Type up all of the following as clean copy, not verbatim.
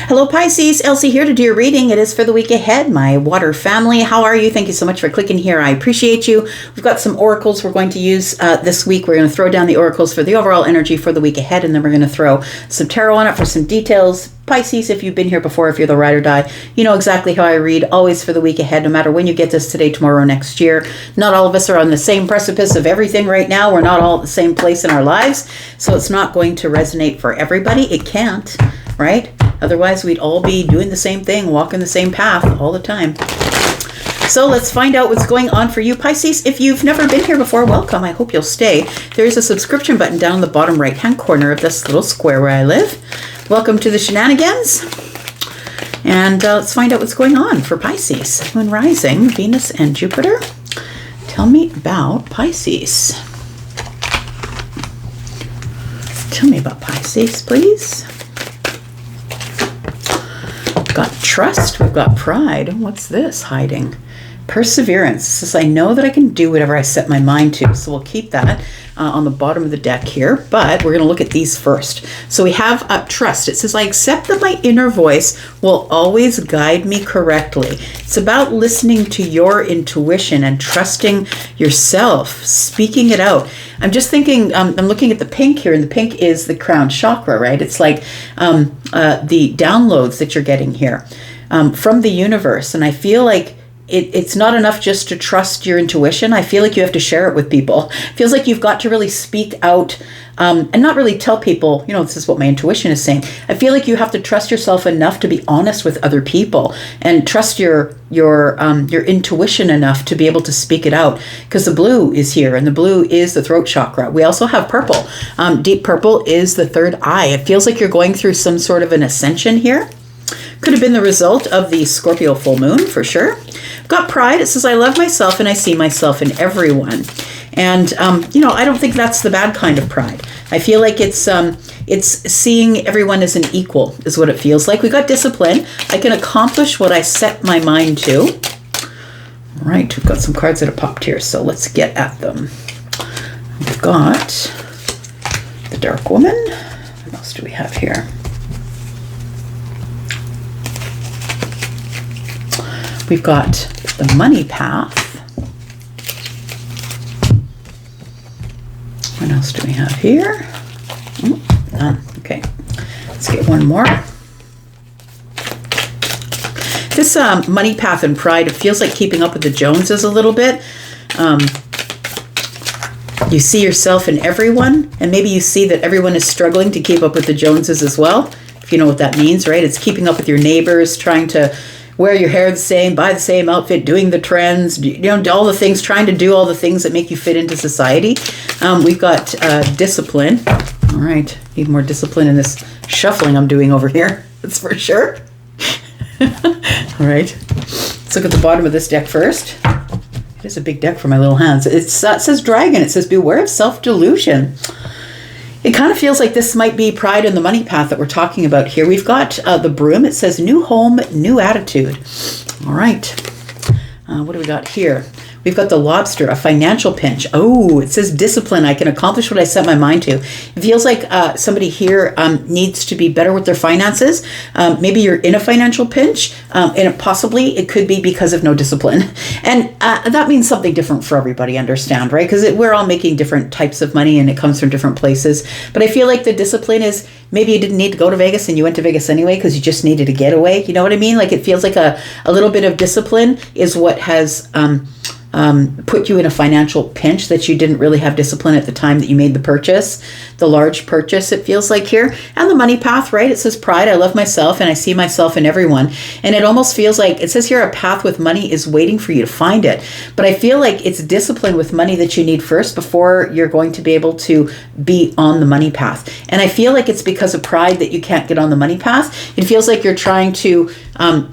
Hello Pisces, Elsie here to do your reading. It is for the week ahead, my water family. How are you? Thank you so much for clicking here. I appreciate you. We've got some oracles we're going to use this week. We're going to throw down the oracles for the overall energy for the week ahead, and then we're going to throw some tarot on it for some details. Pisces, if you've been here before, if you're the ride or die, you know exactly how I read, always for the week ahead, no matter when you get this, today, tomorrow, next year. Not all of us are on the same precipice of everything right now. We're not all at the same place in our lives, so it's not going to resonate for everybody. It can't, right? Otherwise, we'd all be doing the same thing, walking the same path all the time. So let's find out what's going on for you, Pisces. If you've never been here before, welcome. I hope you'll stay. There's a subscription button down in the bottom right-hand corner of this little square where I live. Welcome to the shenanigans. And let's find out what's going on for Pisces. Moon rising, Venus and Jupiter. Tell me about Pisces. Tell me about Pisces, please. We've got trust. We've got pride. What's this hiding? Perseverance. It says, I know that I can do whatever I set my mind to. So we'll keep that on the bottom of the deck here, but we're going to look at these first. So we have trust. It says, I accept that my inner voice will always guide me correctly. It's about listening to your intuition and trusting yourself, speaking it out. I'm just thinking, I'm looking at the pink here, and the pink is the crown chakra, right? It's like the downloads that you're getting here from the universe. And I feel like it's not enough just to trust your intuition. I feel like you have to share it with people. It feels like you've got to really speak out and not really tell people, you know, this is what my intuition is saying. I feel like you have to trust yourself enough to be honest with other people and trust your intuition enough to be able to speak it out, because the blue is here, and the blue is the throat chakra. We also have purple. Deep purple is the third eye. It feels like you're going through some sort of an ascension here. Could have been the result of the Scorpio full moon, for sure. Got pride. It says, I love myself and I see myself in everyone. And, you know, I don't think that's the bad kind of pride. I feel like it's seeing everyone as an equal is what it feels like. We got discipline. I can accomplish what I set my mind to. All right, we've got some cards that have popped here, so let's get at them. We've got the Dark Woman. What else do we have here? We've got the Money Path. What else do we have here? Done. Okay, let's get one more. This Money Path and Pride, it feels like keeping up with the Joneses a little bit. You see yourself in everyone, and maybe you see that everyone is struggling to keep up with the Joneses as well, if you know what that means, right? It's keeping up with your neighbors, trying to wear your hair the same, buy the same outfit, doing the trends, you know, all the things, trying to do all the things that make you fit into society. We've got discipline. All right, need more discipline in this shuffling I'm doing over here. That's for sure. All right, let's look at the bottom of this deck first. It is a big deck for my little hands. It says dragon. It says beware of self-delusion. It kind of feels like this might be pride in the money path that we're talking about here. We've got the broom. It says new home, new attitude. All right. What do we got here? We've got the lobster, a financial pinch. Oh, it says discipline. I can accomplish what I set my mind to. It feels like somebody here needs to be better with their finances. Maybe you're in a financial pinch, and possibly it could be because of no discipline. And that means something different for everybody, understand, right? Because we're all making different types of money, and it comes from different places. But I feel like the discipline is maybe you didn't need to go to Vegas and you went to Vegas anyway because you just needed a getaway. You know what I mean? Like it feels like a little bit of discipline is what has put you in a financial pinch, that you didn't really have discipline at the time that you made the purchase, the large purchase, it feels like here. And the money path, right? It says pride. I love myself and I see myself in everyone. And it almost feels like, it says here, a path with money is waiting for you to find it. But I feel like it's discipline with money that you need first before you're going to be able to be on the money path. And I feel like it's because of pride that you can't get on the money path. It feels like you're trying to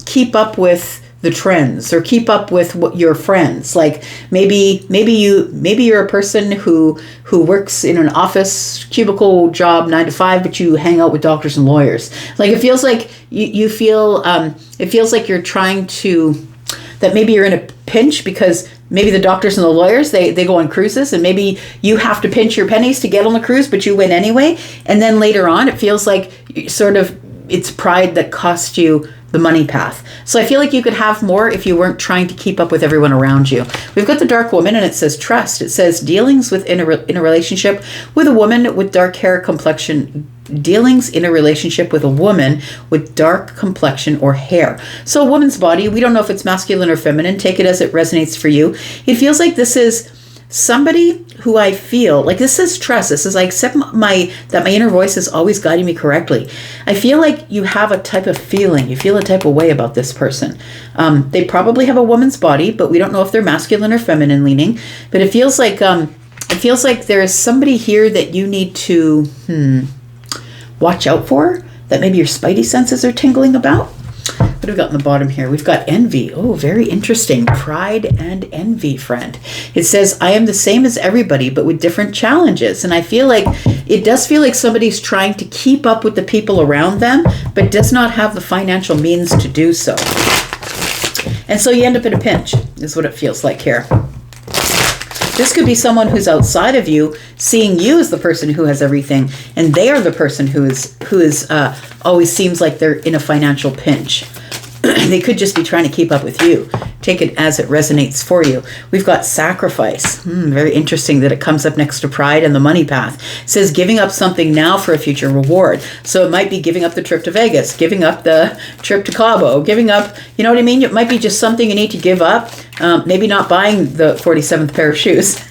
keep up with the trends or keep up with what your friends, like maybe you're a person who works in an office cubicle job 9 to 5, but you hang out with doctors and lawyers. Like it feels like you feel it feels like you're trying to, that maybe you're in a pinch because maybe the doctors and the lawyers, they go on cruises, and maybe you have to pinch your pennies to get on the cruise, but you win anyway. And then later on, it feels like sort of it's pride that cost you the money path. So I feel like you could have more if you weren't trying to keep up with everyone around you. We've got the Dark Woman, and it says trust. It says dealings in a relationship with a woman with dark hair complexion. Dealings in a relationship with a woman with dark complexion or hair. So a woman's body, we don't know if it's masculine or feminine. Take it as it resonates for you. It feels like this is somebody who I feel like, this is trust. This is, I accept that my inner voice is always guiding me correctly. I feel like you have a type of feeling. You feel a type of way about this person. They probably have a woman's body, but we don't know if they're masculine or feminine leaning. But it feels like there is somebody here that you need to watch out for, that maybe your spidey senses are tingling about. What have we got in the bottom here? We've got envy. Oh, very interesting. Pride and envy, friend. It says, I am the same as everybody, but with different challenges. And I feel like, it does feel like somebody's trying to keep up with the people around them, but does not have the financial means to do so. And so you end up in a pinch, is what it feels like here. This could be someone who's outside of you, seeing you as the person who has everything, and they are the person who is always seems like they're in a financial pinch. They could just be trying to keep up with you. Take it as it resonates for you. We've got sacrifice. Very interesting that it comes up next to pride and the money path. It says giving up something now for a future reward. So it might be giving up the trip to Vegas, giving up the trip to Cabo, giving up, you know what I mean? It might be just something you need to give up. Maybe not buying the 47th pair of shoes.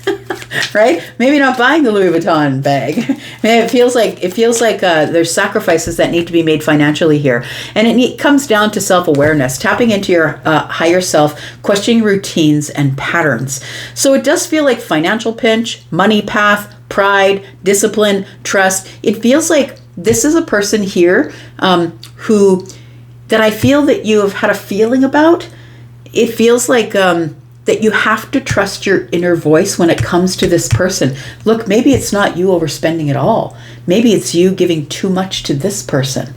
Right? Maybe not buying the Louis Vuitton bag. It feels like there's sacrifices that need to be made financially here. And it comes down to self-awareness, tapping into your higher self, questioning routines and patterns. So it does feel like financial pinch, money path, pride, discipline, trust. It feels like this is a person here who that I feel that you have had a feeling about. It feels like that you have to trust your inner voice when it comes to this person. Look, maybe it's not you overspending at all. Maybe it's you giving too much to this person.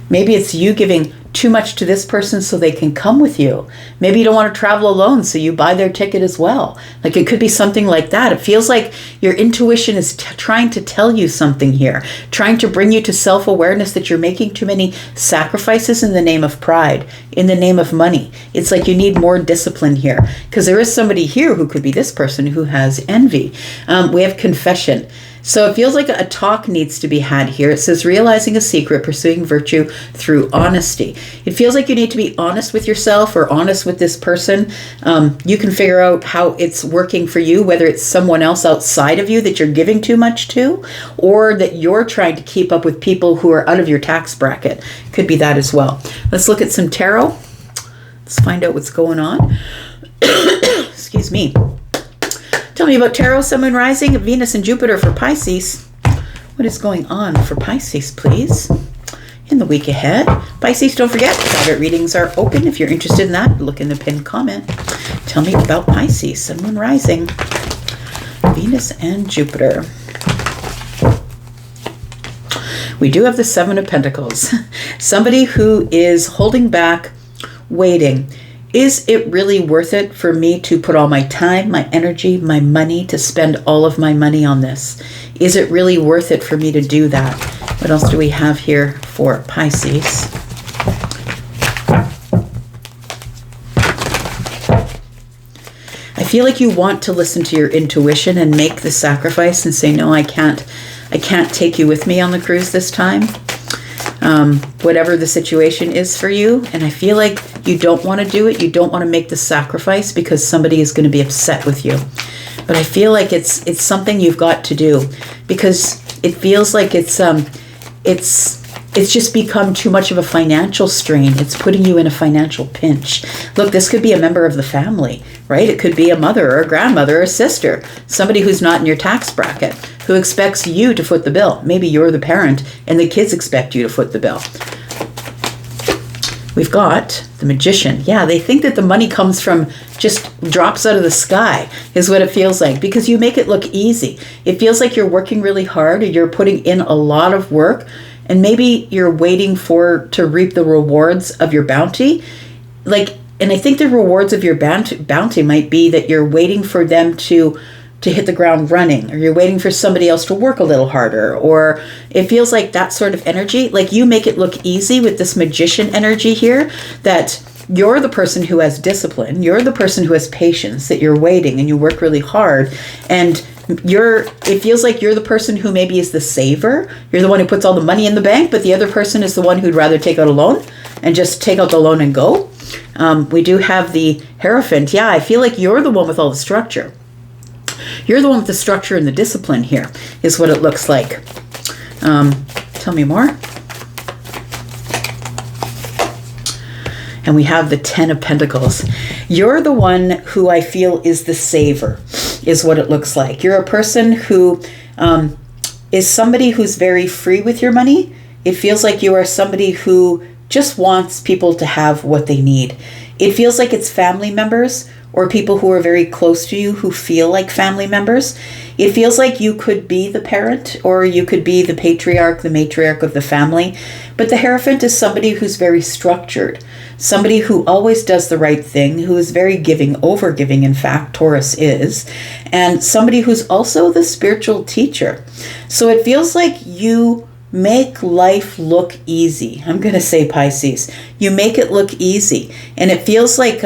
Maybe it's you giving too much to this person so they can come with you. Maybe you don't want to travel alone, so you buy their ticket as well. Like, it could be something like that. It feels like your intuition is trying to tell you something here, trying to bring you to self-awareness that you're making too many sacrifices in the name of pride, in the name of money. It's like you need more discipline here, because there is somebody here who could be this person who has envy. We have confession. So it feels like a talk needs to be had here. It says realizing a secret, pursuing virtue through honesty. It feels like you need to be honest with yourself or honest with this person. You can figure out how it's working for you, whether it's someone else outside of you that you're giving too much to, or that you're trying to keep up with people who are out of your tax bracket. Could be that as well. Let's look at some tarot. Let's find out what's going on. Excuse me. Tell me about tarot, sun, moon, rising, Venus and Jupiter for Pisces. What is going on for Pisces, please, in the week ahead? Pisces, don't forget, private readings are open. If you're interested in that, look in the pinned comment. Tell me about Pisces, sun, moon, rising, Venus and Jupiter. We do have the Seven of Pentacles. Somebody who is holding back, waiting. Is it really worth it for me to put all my time, my energy, my money, to spend all of my money on this? Is it really worth it for me to do that? What else do we have here for Pisces? I feel like you want to listen to your intuition and make the sacrifice and say, no, I can't take you with me on the cruise this time. Whatever the situation is for you. And I feel like you don't want to do it. You don't want to make the sacrifice because somebody is going to be upset with you. But I feel like it's something you've got to do, because it feels like it's just become too much of a financial strain. It's putting you in a financial pinch. Look, this could be a member of the family, right? It could be a mother or a grandmother or a sister, somebody who's not in your tax bracket, who expects you to foot the bill. Maybe you're the parent and the kids expect you to foot the bill. We've got the Magician. Yeah, they think that the money comes from, just drops out of the sky, is what it feels like, because you make it look easy. It feels like you're working really hard, or you're putting in a lot of work, and maybe you're waiting to reap the rewards of your bounty. And I think the rewards of your bounty might be that you're waiting for them to to hit the ground running, or you're waiting for somebody else to work a little harder, or it feels like that sort of energy. Like you make it look easy with this magician energy here, that you're the person who has discipline, you're the person who has patience, that you're waiting and you work really hard, and it feels like you're the person who maybe is the saver. You're the one who puts all the money in the bank, but the other person is the one who'd rather take out a loan and just take out the loan and go. We do have the Hierophant. Yeah, I feel like you're the one with all the structure. You're the one with the structure and the discipline here, is what it looks like. Tell me more. And we have the Ten of Pentacles. You're the one who I feel is the saver, is what it looks like. You're a person who is somebody who's very free with your money. It feels like you are somebody who just wants people to have what they need. It feels like it's family members or people who are very close to you who feel like family members. It feels like you could be the parent, or you could be the patriarch, the matriarch of the family. But the Hierophant is somebody who's very structured, somebody who always does the right thing, who is very giving, over-giving, in fact, Taurus is, and somebody who's also the spiritual teacher. So it feels like you make life look easy. I'm going to say Pisces. You make it look easy. And it feels like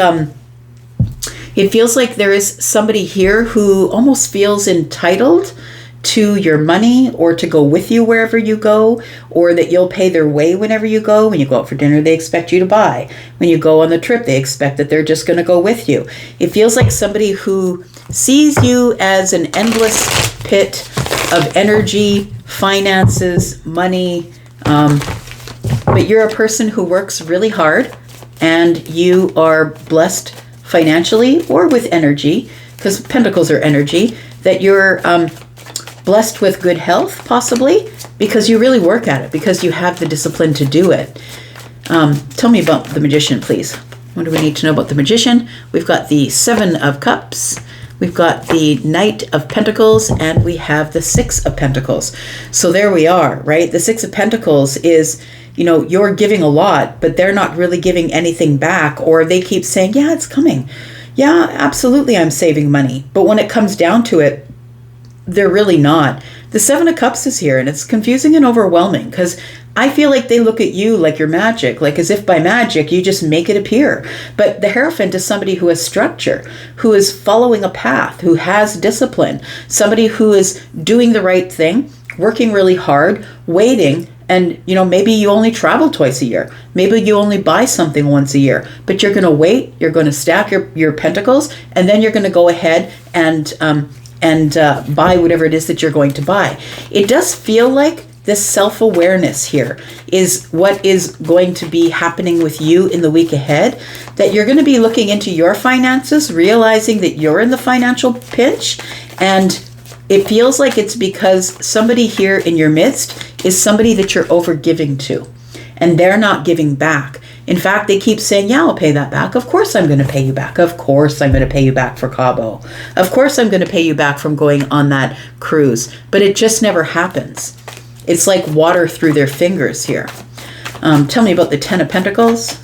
there is somebody here who almost feels entitled to your money, or to go with you wherever you go, or that you'll pay their way whenever you go. When you go out for dinner, they expect you to buy. When you go on the trip, they expect that they're just going to go with you. It feels like somebody who sees you as an endless pit of energy, finances, money, but you're a person who works really hard, and you are blessed financially or with energy, because pentacles are energy, that you're blessed with good health, possibly, because you really work at it, because you have the discipline to do it. Tell me about the Magician, please. What do we need to know about the Magician? We've got the Seven of Cups, we've got the Knight of Pentacles, and we have the Six of Pentacles. So there we are, right? The Six of Pentacles is, you're giving a lot, but they're not really giving anything back, or they keep saying, yeah, it's coming. Yeah, absolutely, I'm saving money. But when it comes down to it, they're really not. The Seven of Cups is here, and it's confusing and overwhelming, because I feel like they look at you like you're magic, like as if by magic you just make it appear. But the Hierophant is somebody who has structure, who is following a path, who has discipline, somebody who is doing the right thing, working really hard, waiting. And, maybe you only travel twice a year. Maybe you only buy something once a year. But you're going to wait, you're going to stack your pentacles, and then you're going to go ahead and buy whatever it is that you're going to buy. It does feel like this self-awareness here is what is going to be happening with you in the week ahead, that you're going to be looking into your finances, realizing that you're in the financial pinch, and it feels like it's because somebody here in your midst is somebody that you're over-giving to, and they're not giving back. In fact, they keep saying, yeah, I'll pay that back. Of course I'm going to pay you back. Of course I'm going to pay you back for Cabo. Of course I'm going to pay you back from going on that cruise. But it just never happens. It's like water through their fingers here. Tell me about the Ten of Pentacles.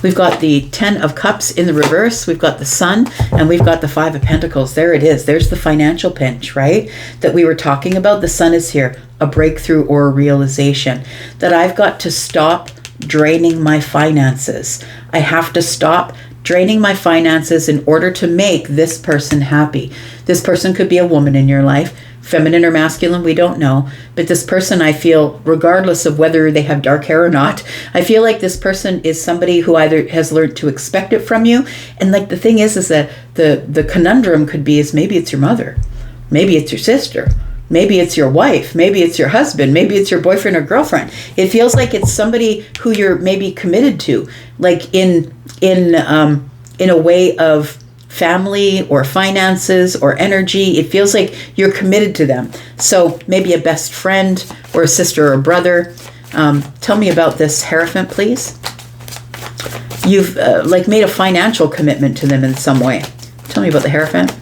We've got the Ten of Cups in the reverse. We've got the Sun, and we've got the Five of Pentacles. There it is. There's the financial pinch, right? That we were talking about. The Sun is here, a breakthrough or a realization that I've got to stop draining my finances. I have to stop draining my finances in order to make this person happy. This person could be a woman in your life, feminine or masculine, we don't know. But this person, I feel, regardless of whether they have dark hair or not, I feel like this person is somebody who either has learned to expect it from you. And like the thing is that the conundrum could be is maybe it's your mother. Maybe it's your sister. Maybe it's your wife. Maybe it's your husband. Maybe it's your boyfriend or girlfriend. It feels like it's somebody who you're maybe committed to, like in a way of family or finances or energy. It feels like you're committed to them. So maybe a best friend or a sister or a brother. Tell me about this Hierophant, please. You've made a financial commitment to them in some way. Tell me about the Hierophant.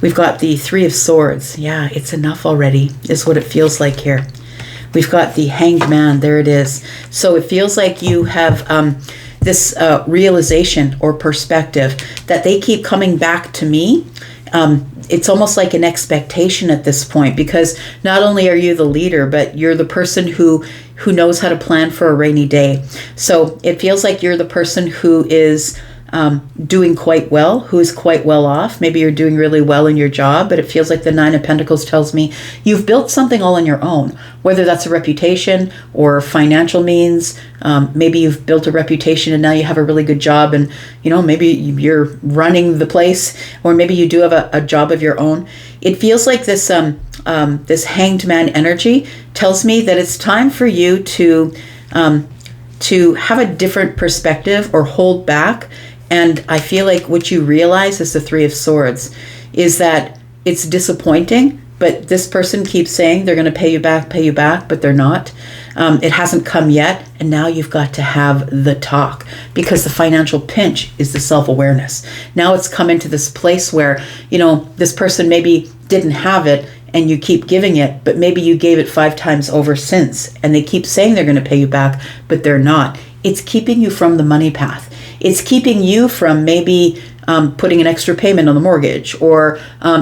We've got the Three of Swords. Yeah, it's enough already, is what it feels like here. We've got the Hanged Man. There it is. So it feels like you have this realization or perspective that they keep coming back to me. It's almost like an expectation at this point, because not only are you the leader, but you're the person who knows how to plan for a rainy day. So it feels like you're the person who is doing quite well, who is quite well off. Maybe you're doing really well in your job, but it feels like the Nine of Pentacles tells me you've built something all on your own, whether that's a reputation or financial means. Maybe you've built a reputation and now you have a really good job, and maybe you're running the place, or maybe you do have a job of your own. It feels like this this Hanged Man energy tells me that it's time for you to have a different perspective or hold back. And I feel like what you realize is the Three of Swords is that it's disappointing, but this person keeps saying they're going to pay you back, but they're not. It hasn't come yet, and now you've got to have the talk, because the financial pinch is the self-awareness. Now it's come into this place where, this person maybe didn't have it, and you keep giving it, but maybe you gave it 5 times over since, and they keep saying they're going to pay you back, but they're not. It's keeping you from the money path. It's keeping you from maybe putting an extra payment on the mortgage, or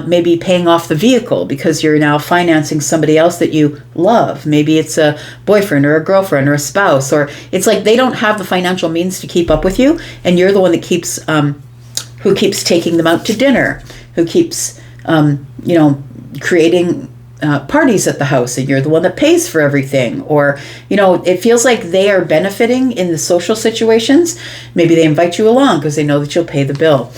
maybe paying off the vehicle because you're now financing somebody else that you love. Maybe it's a boyfriend or a girlfriend or a spouse, or it's like they don't have the financial means to keep up with you, and you're the one that keeps who keeps taking them out to dinner, who keeps creating parties at the house, and you're the one that pays for everything. Or it feels like they are benefiting in the social situations. Maybe they invite you along because they know that you'll pay the bill.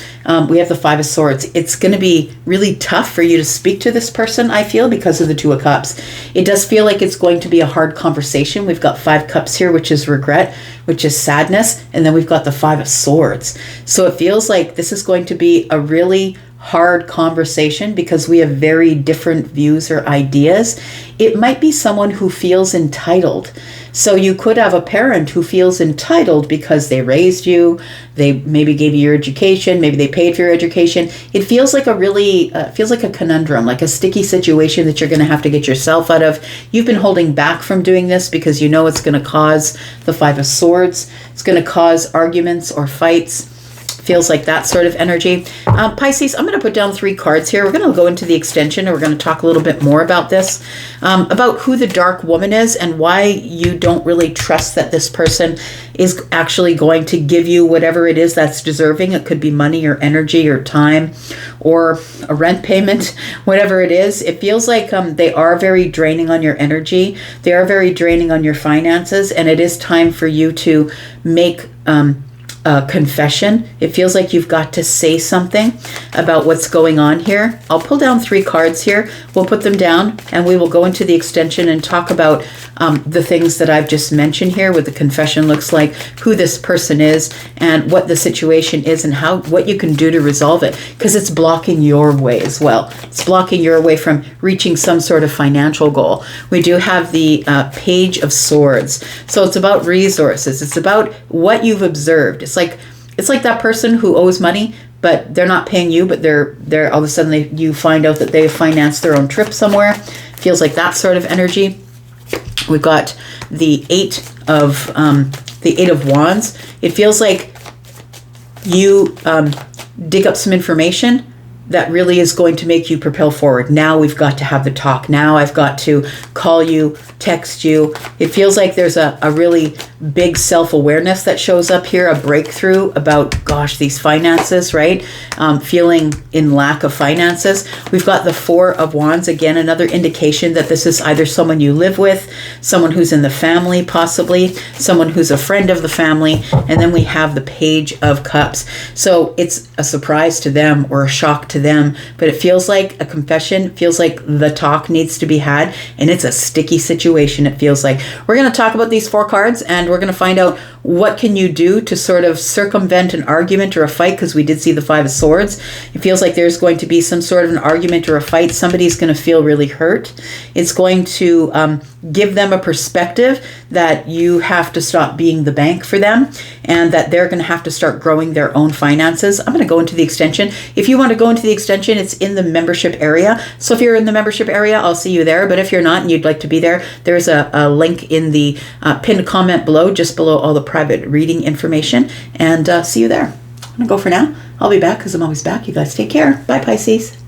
We have the Five of Swords. It's going to be really tough for you to speak to this person, I feel, because of the Two of Cups. It does feel like it's going to be a hard conversation. We've got 5 cups here, which is regret, which is sadness, and then we've got the Five of Swords. So it feels like this is going to be a really hard conversation because we have very different views or ideas. It might be someone who feels entitled. So you could have a parent who feels entitled because they raised you, they maybe gave you your education, maybe they paid for your education. It feels like feels like a conundrum, like a sticky situation that you're going to have to get yourself out of. You've been holding back from doing this because it's going to cause the Five of Swords. It's going to cause arguments or fights. Feels like that sort of energy. Pisces, I'm going to put down 3 cards here. We're going to go into the extension, and we're going to talk a little bit more about this, about who the dark woman is and why you don't really trust that this person is actually going to give you whatever it is that's deserving. It could be money or energy or time or a rent payment, whatever it is. It feels like they are very draining on your energy. They are very draining on your finances, and it is time for you to make confession. It feels like you've got to say something about what's going on here. I'll pull down 3 cards here. We'll put them down, and we will go into the extension and talk about the things that I've just mentioned here, what the confession looks like, who this person is, and what the situation is, and what you can do to resolve it, because it's blocking your way as well. It's blocking your way from reaching some sort of financial goal. We do have the Page of Swords. So it's about resources. It's about what you've observed. It's like that person who owes money, but they're not paying you, but they're all of a sudden you find out that they financed their own trip somewhere. Feels like that sort of energy. We've got the Eight of Wands. It feels like you dig up some information that really is going to make you propel forward. Now we've got to have the talk. Now I've got to call you, text you. It feels like there's a really big self-awareness that shows up here, a breakthrough about, gosh, these finances, right? Feeling in lack of finances. We've got the Four of Wands, again, another indication that this is either someone you live with, someone who's in the family, possibly, someone who's a friend of the family, and then we have the Page of Cups. So it's a surprise to them or a shock to them, but it feels like a confession, feels like the talk needs to be had, and it's a sticky situation, it feels like. We're going to talk about these 4 cards, and we're going to find out what can you do to sort of circumvent an argument or a fight, because we did see the Five of Swords. It feels like there's going to be some sort of an argument or a fight. Somebody's going to feel really hurt. It's going to give them a perspective that you have to stop being the bank for them and that they're going to have to start growing their own finances. I'm going to go into the extension. If you want to go into the extension, it's in the membership area. So if you're in the membership area, I'll see you there. But if you're not and you'd like to be there, there's a link in the pinned comment below, just below all the private reading information. And see you there. I'm going to go for now. I'll be back because I'm always back. You guys take care. Bye, Pisces.